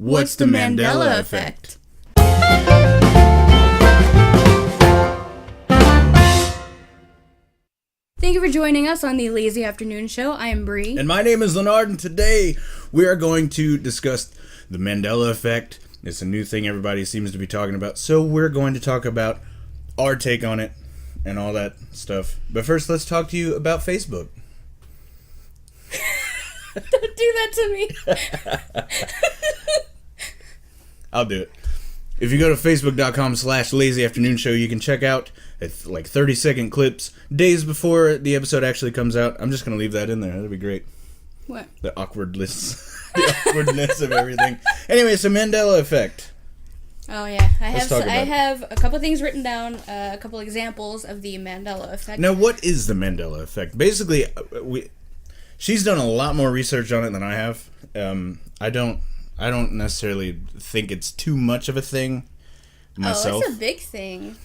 What's the Mandela Effect? Thank you for joining us on the Lazy Afternoon Show. I am Bree. And my name is LeNard, and today we are going to discuss the Mandela Effect. It's a new thing everybody seems to be talking about, so we're going to talk about our take on it and all that stuff. But first, let's talk to you about Facebook. Don't do that to me. I'll do it. If you go to facebook.com/lazyafternoonshow, you can check out like 30-second clips days before the episode actually comes out. I'm just going to leave that in there. That'd be great. What? The awkwardness. The awkwardness of everything. Anyway, so Mandela Effect. Oh, yeah. I Let's have a couple things written down, a couple examples of the Mandela Effect. Now, what is the Mandela Effect? Basically, she's done a lot more research on it than I have. I don't necessarily think it's too much of a thing myself. Oh, it's a big thing.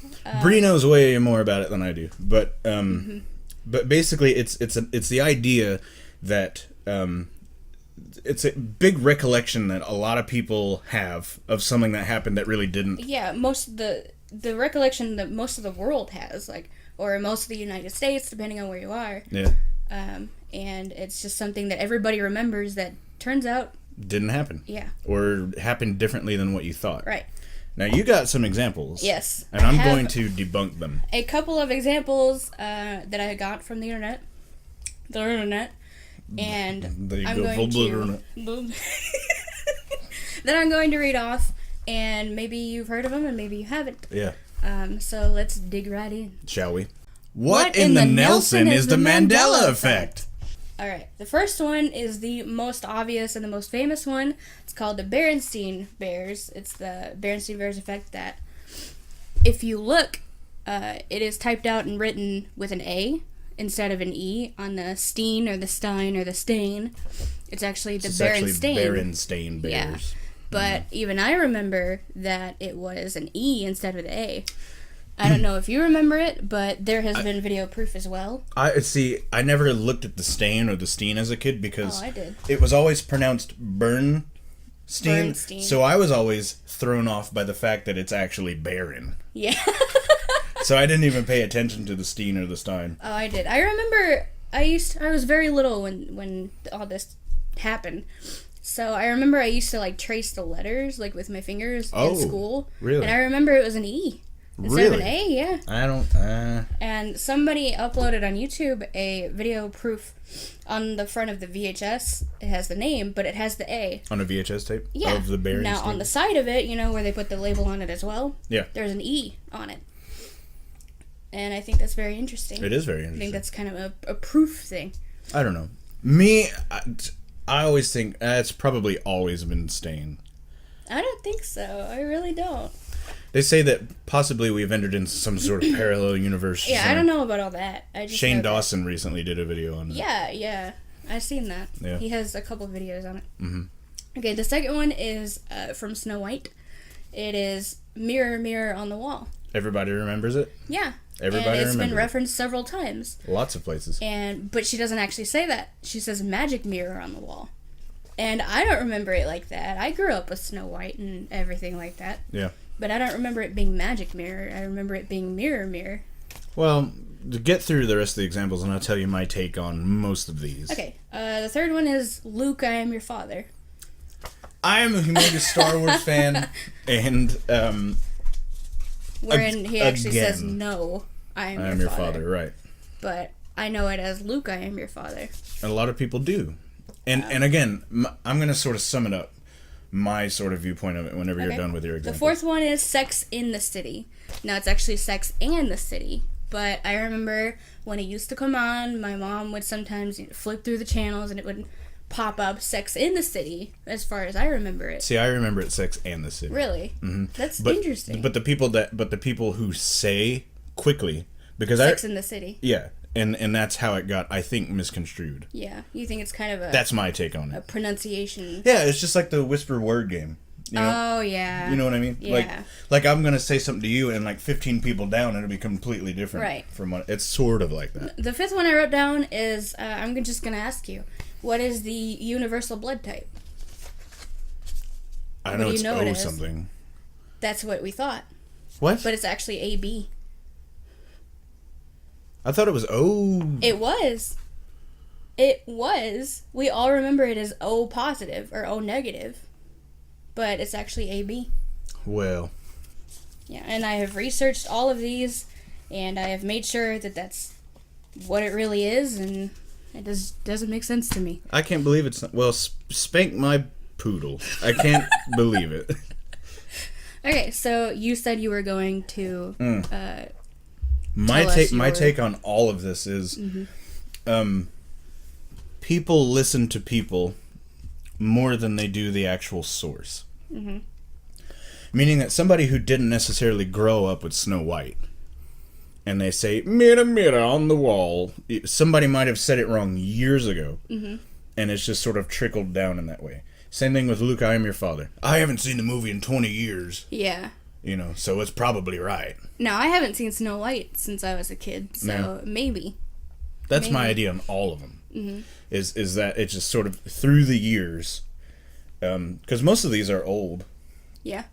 Bree knows way more about it than I do, but but basically, it's the idea that it's a big recollection that a lot of people have of something that happened that really didn't. Yeah, most of the recollection that most of the world has, or most of the United States, depending on where you are. Yeah. And it's just something that everybody remembers that turns out didn't happen. Yeah. Or happened differently than what you thought. Right. Now, you got some examples. Yes. And I'm going to debunk them. A couple of examples that I got from the internet. The internet. And There you I'm go. going to... that I'm going to read off. And maybe you've heard of them and maybe you haven't. Yeah. So let's dig right in. Shall we? What in the Nelson is the Mandela Effect? All right. The first one is the most obvious and the most famous one. It's called the Berenstain Bears. It's the Berenstain Bears effect that if you look, it is typed out and written with an A instead of an E on the Steen or the Stein or the Stain. It's actually the Berenstain. Berenstain Bears. Yeah. But even I remember that it was an E instead of the A. I don't know if you remember it, but there has been video proof as well. I never looked at the Stain or the Steen as a kid because I did. It was always pronounced Bernstein. Bernstein. So I was always thrown off by the fact that it's actually Baron. Yeah. So I didn't even pay attention to the Steen or the Stein. Oh, I did. I remember I was very little when all this happened. So I remember I used to trace the letters with my fingers in school. Really? And I remember it was an E. Instead of an A, yeah. I don't... And somebody uploaded on YouTube a video proof on the front of the VHS. It has the name, but it has the A. On a VHS tape? Yeah. Of the Berenstain? Now, on the side of it, where they put the label on it as well, yeah, there's an E on it. And I think that's very interesting. It is very interesting. I think that's kind of a proof thing. I don't know. Me, I always think it's probably always been Stain. I don't think so. I really don't. They say that possibly we've entered into some sort of parallel universe. Yeah, I don't know about all that. I just Shane Dawson recently did a video on it. Yeah. I've seen that. Yeah. He has a couple videos on it. Mm-hmm. Okay, the second one is from Snow White. It is Mirror, Mirror on the Wall. Everybody remembers it? Yeah. Everybody remembers it. It's been referenced several times. Lots of places. But she doesn't actually say that. She says magic mirror on the wall. And I don't remember it like that. I grew up with Snow White and everything like that. Yeah. But I don't remember it being magic mirror. I remember it being mirror, mirror. Well, to get through the rest of the examples, and I'll tell you my take on most of these. Okay. The third one is Luke, I am your father. I am a humongous Star Wars fan, and wherein he actually says, "No, I am your father." Right? But I know it as Luke, I am your father. And a lot of people do, and again, I'm going to sort of sum it up, my sort of viewpoint of it whenever you're done with your example. The fourth one is Sex in the City. Now it's actually Sex and the City. But I remember when it used to come on, my mom would sometimes flip through the channels and it would pop up Sex in the City, as far as I remember it. See, I remember it Sex and the City. Really? Mm-hmm. That's interesting. But the people who say quickly, because Sex in the City. Yeah, and that's how it got, I think, misconstrued. Yeah, you think it's kind of that's my take on it. A pronunciation. Yeah, it's just like the whisper word game. You know? Oh, yeah. You know what I mean? Yeah. Like I'm going to say something to you and 15 people down, it'll be completely different. Right. From what it's sort of like that. The fifth one I wrote down is, I'm just going to ask you, what is the universal blood type? I know it's O something. That's what we thought. What? But it's actually AB. I thought it was O. It was. It was. We all remember it as O positive or O negative. But it's actually AB. Well. Yeah, and I have researched all of these, and I have made sure that that's what it really is, and it doesn't make sense to me. I can't believe it's not. Well, spank my poodle. I can't believe it. Okay, so you said you were going to my take on all of this is people listen to people more than they do the actual source. Mm-hmm. Meaning that somebody who didn't necessarily grow up with Snow White and they say, "Mirror, mirror on the wall," somebody might have said it wrong years ago, and it's just sort of trickled down in that way. Same thing with Luke, I am your father. I haven't seen the movie in 20 years. Yeah. You know, so it's probably right. No, I haven't seen Snow White since I was a kid, so maybe. That's my idea on all of them. Mm-hmm. Is that it's just sort of through the years, because most of these are old. Yeah.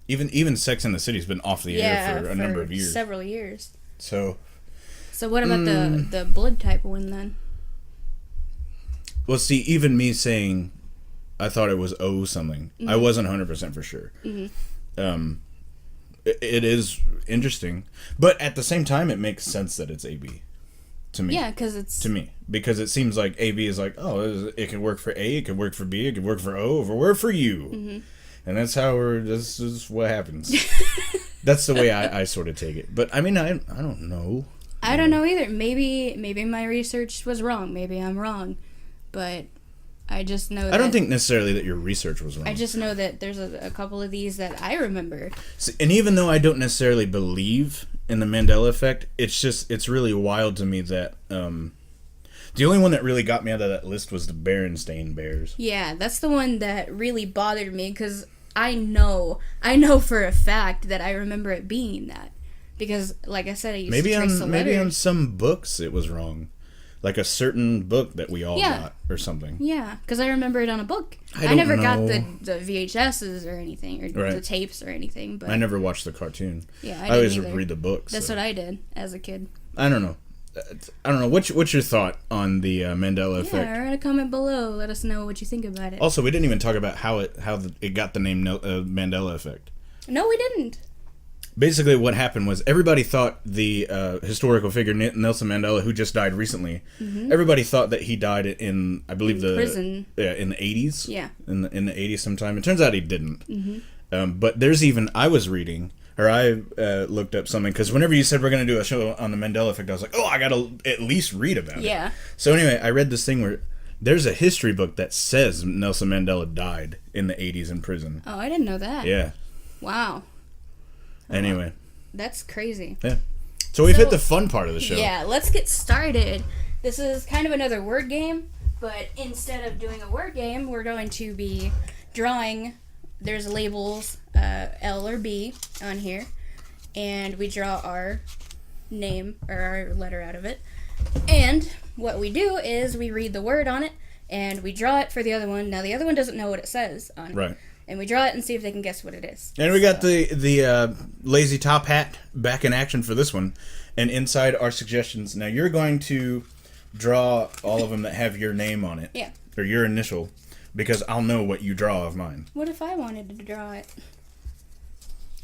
Even Sex and the City's been off the air for a number of years. Several years. So what about the blood type one then? Well, see, even me saying I thought it was O something, I wasn't 100% for sure. Mm-hmm. It is interesting, but at the same time, it makes sense that it's AB. To me. Yeah, because it's... To me. Because it seems like AB is like, oh, it can work for A, it can work for B, it can work for O, it can work for U. Mm-hmm. And that's how this is what happens. That's the way I sort of take it. But, I mean, I don't know. I don't know either. Maybe my research was wrong. Maybe I'm wrong. But I just know that... I don't think necessarily that your research was wrong. I just know that there's a couple of these that I remember. See, and even though I don't necessarily believe in the Mandela Effect, it's really wild to me that the only one that really got me out of that list was the Berenstain Bears. Yeah, that's the one that really bothered me because I know for a fact that I remember it being that. Because, like I said, I used to trace the letters. Maybe on some books it was wrong. Like a certain book that we all got or something. Yeah, because I remember it on a book. I never got the VHSs or anything, or the tapes or anything. But I never watched the cartoon. Yeah, I always read the books. That's what I did as a kid. I don't know. What's your thought on the Mandela Effect? Yeah, write a comment below. Let us know what you think about it. Also, we didn't even talk about how it got the name Mandela Effect. No, we didn't. Basically, what happened was everybody thought the historical figure Nelson Mandela, who just died recently, everybody thought that he died in, I believe, prison. Yeah, in the 80s. Yeah. In the 80s sometime. It turns out he didn't. Mm-hmm. But there's even, I looked up something, because whenever you said we're going to do a show on the Mandela Effect, I was like, oh, I got to at least read about it. Yeah. So anyway, I read this thing where there's a history book that says Nelson Mandela died in the 80s in prison. Oh, I didn't know that. Yeah. Wow. Anyway. That's crazy. Yeah. So we've hit the fun part of the show. Yeah, let's get started. This is kind of another word game, but instead of doing a word game, we're going to be drawing. There's labels L or B on here, and we draw our name or our letter out of it. And what we do is we read the word on it, and we draw it for the other one. Now, the other one doesn't know what it says on it. Right. And we draw it and see if they can guess what it is. And we got the lazy top hat back in action for this one. And inside are suggestions. Now you're going to draw all of them that have your name on it. Yeah. Or your initial. Because I'll know what you draw of mine. What if I wanted to draw it?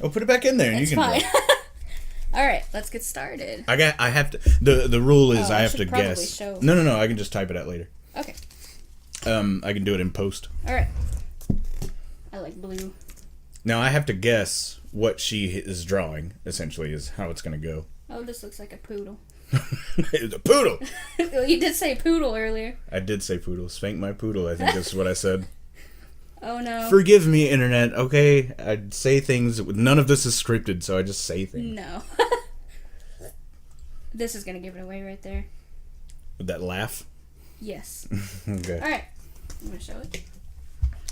Oh, put it back in there and It's you can fine. draw it. All right, let's get started. I have to... The rule is I have to guess. Show. No. I can just type it out later. Okay. I can do it in post. All right. I like blue. Now I have to guess what she is drawing, essentially, is how it's going to go. Oh, this looks like a poodle. It's a poodle! Well, you did say poodle earlier. I did say poodle. Spank my poodle, I think is what I said. Oh, no. Forgive me, Internet, okay? I say things... None of this is scripted, so I just say things. No. This is going to give it away right there. With that laugh? Yes. Okay. All right. I'm going to show it.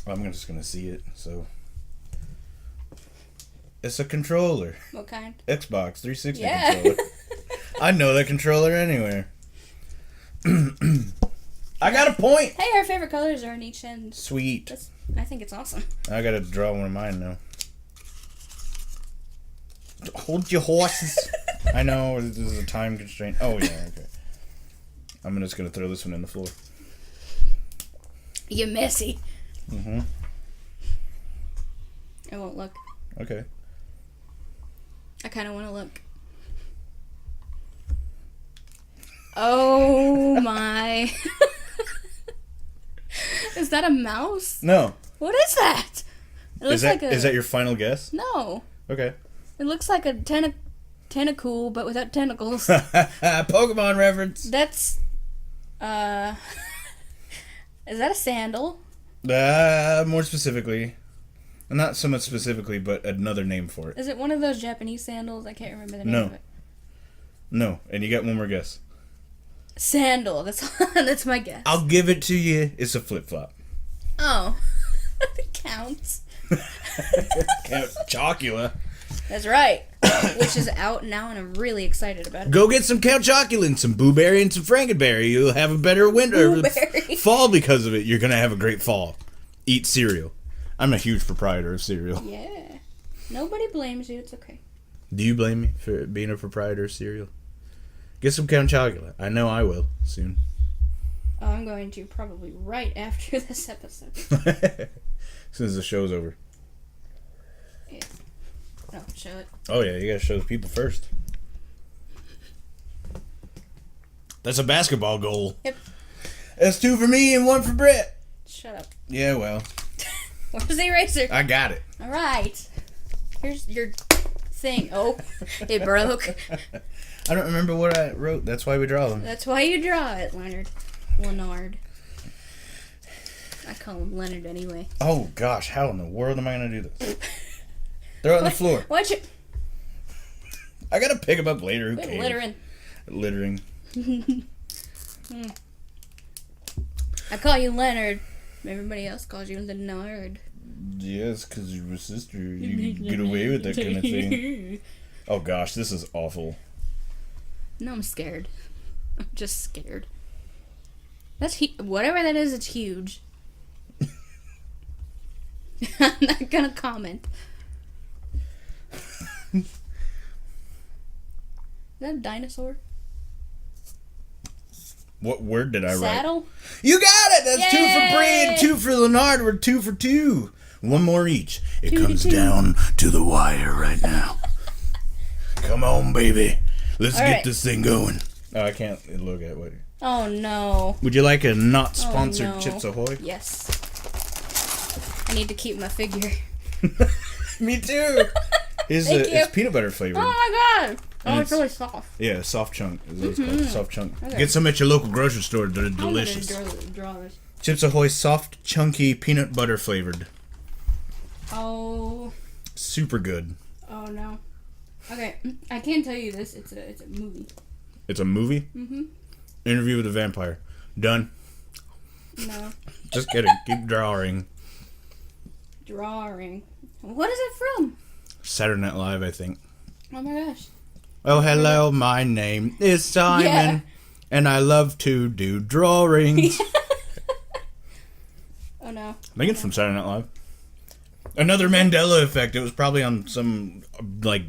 I'm just going to see it, so... It's a controller. What kind? Xbox 360 controller. I know that controller anywhere. I got a point! Hey, our favorite colors are on each end. Sweet. I think it's awesome. I gotta draw one of mine now. Hold your horses. I know, this is a time constraint. Oh, yeah, okay. I'm just gonna throw this one in the floor. You're messy. Mm-hmm. I won't look. Okay. I kind of want to look. Oh my. Is that a mouse? No. What is that? It looks Is that your final guess? No. Okay. It looks like a tentacle, but without tentacles. Pokemon reference. That's, is that a sandal? More specifically. Not so much specifically, but another name for it. Is it one of those Japanese sandals? I can't remember the name No. of it. No, and you got one more guess. Sandal. That's my guess. I'll give it to you. It's a flip-flop. Oh. It counts. Count Chocula. That's right. Which is out now, and I'm really excited about it. Go get some Count Chocula and some Blueberry and some Frankenberry. You'll have a better winter. Fall because of it. You're going to have a great fall. Eat cereal. I'm a huge proprietor of cereal. Yeah. Nobody blames you. It's okay. Do you blame me for being a proprietor of cereal? Get some Count Chocula. I know I will soon. Oh, I'm going to probably right after this episode. As soon as the show's over. Yeah. No, show it. Oh, yeah. You got to show the people first. That's a basketball goal. Yep. That's 2 for me and 1 for Brett. Shut up. Yeah, well. Where's the eraser? I got it. All right. Here's your thing. Oh, it broke. I don't remember what I wrote. That's why we draw them. That's why you draw it, Leonard. LeNard. I call him Leonard anyway. Oh, gosh. How in the world am I going to do this? Throw it on the floor. Watch it. I got to pick them up later. Who cares? Littering. Littering. I call you Leonard. Everybody else calls you the Nard. Yes, because you're a sister. You can get away with that kind of thing. Oh, gosh. This is awful. No, I'm scared. I'm just scared. That's whatever that is, it's huge. I'm not gonna comment. Is that a dinosaur? What word did I write? Saddle? You got it! That's Yay! 2 for Bree and 2 for LeNard. We're 2 for 2. One more each. It 2 to comes 2. down to the wire right now. Come on, baby. Let's All get right. this thing going. Oh, I can't look at what. Oh no. Would you like a not sponsored no. Chips Ahoy? Yes. I need to keep my figure. Me too. It's peanut butter flavored. Oh my god. And Oh, it's really soft. Yeah, soft chunk. Is what it's called. Soft chunk. Okay. Get some at your local grocery store. They're delicious. I'm gonna draw this. Chips Ahoy soft, chunky, peanut butter flavored. Oh. Super good. Oh no. Okay, I can tell you this. It's a movie. It's a movie? Mm-hmm. Interview with a Vampire. Done. No. Just kidding. Keep drawing. Drawing. What is it from? Saturday Night Live, I think. Oh my gosh. Oh, hello, my name is Simon, Yeah. and I love to do drawings. Oh no. I think it's from Saturday Night Live. Another Mandela Effect. It was probably on some, like,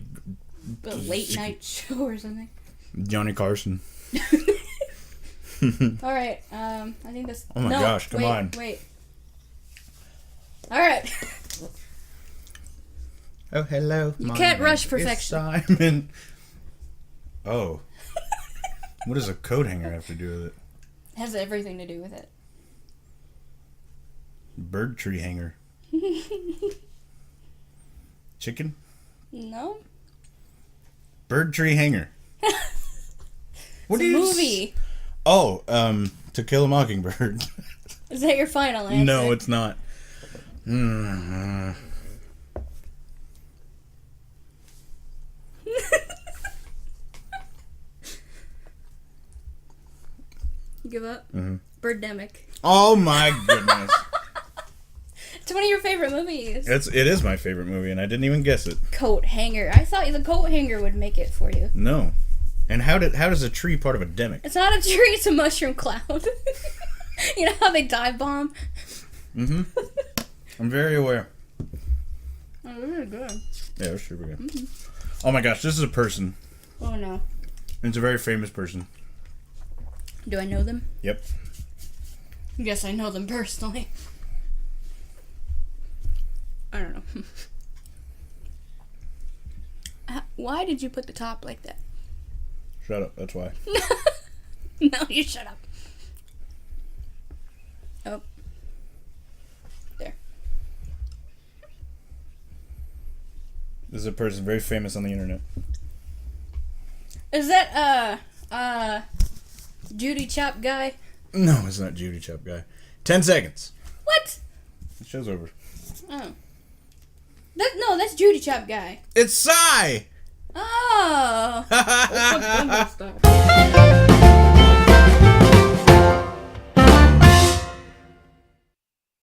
A late night show or something. Johnny Carson. Alright, I think this... Oh my gosh, come on. Wait. Alright. Oh, hello. You can't rush perfection. Simon. Oh. What does a coat hanger have to do with it? It has everything to do with it. Bird tree hanger. Chicken? No? Bird tree hanger. It's a movie. Oh, To Kill a Mockingbird. Is that your final answer? No, it's not. Give up? Mm-hmm. Birdemic. Oh my goodness. It's one of your favorite movies. It is my favorite movie, and I didn't even guess it. Coat hanger. I thought the coat hanger would make it for you. No. And how does a tree part of a demic? It's not a tree, it's a mushroom cloud. You know how they dive bomb? Mm-hmm. I'm very aware. Oh, really good. Yeah, that's super good. Mm-hmm. Oh my gosh, this is a person. Oh no. It's a very famous person. Do I know them? Yep. Yes, I know them personally. I don't know. Why did you put the top like that? Shut up, that's why. No, you shut up. Oh. There. This is a person very famous on the internet. Is that, Judy Chop guy? No, it's not Judy Chop guy. 10 seconds. What? The show's over. Oh. That's Judy Chop guy. It's Psy! Oh. What's up, Stuff?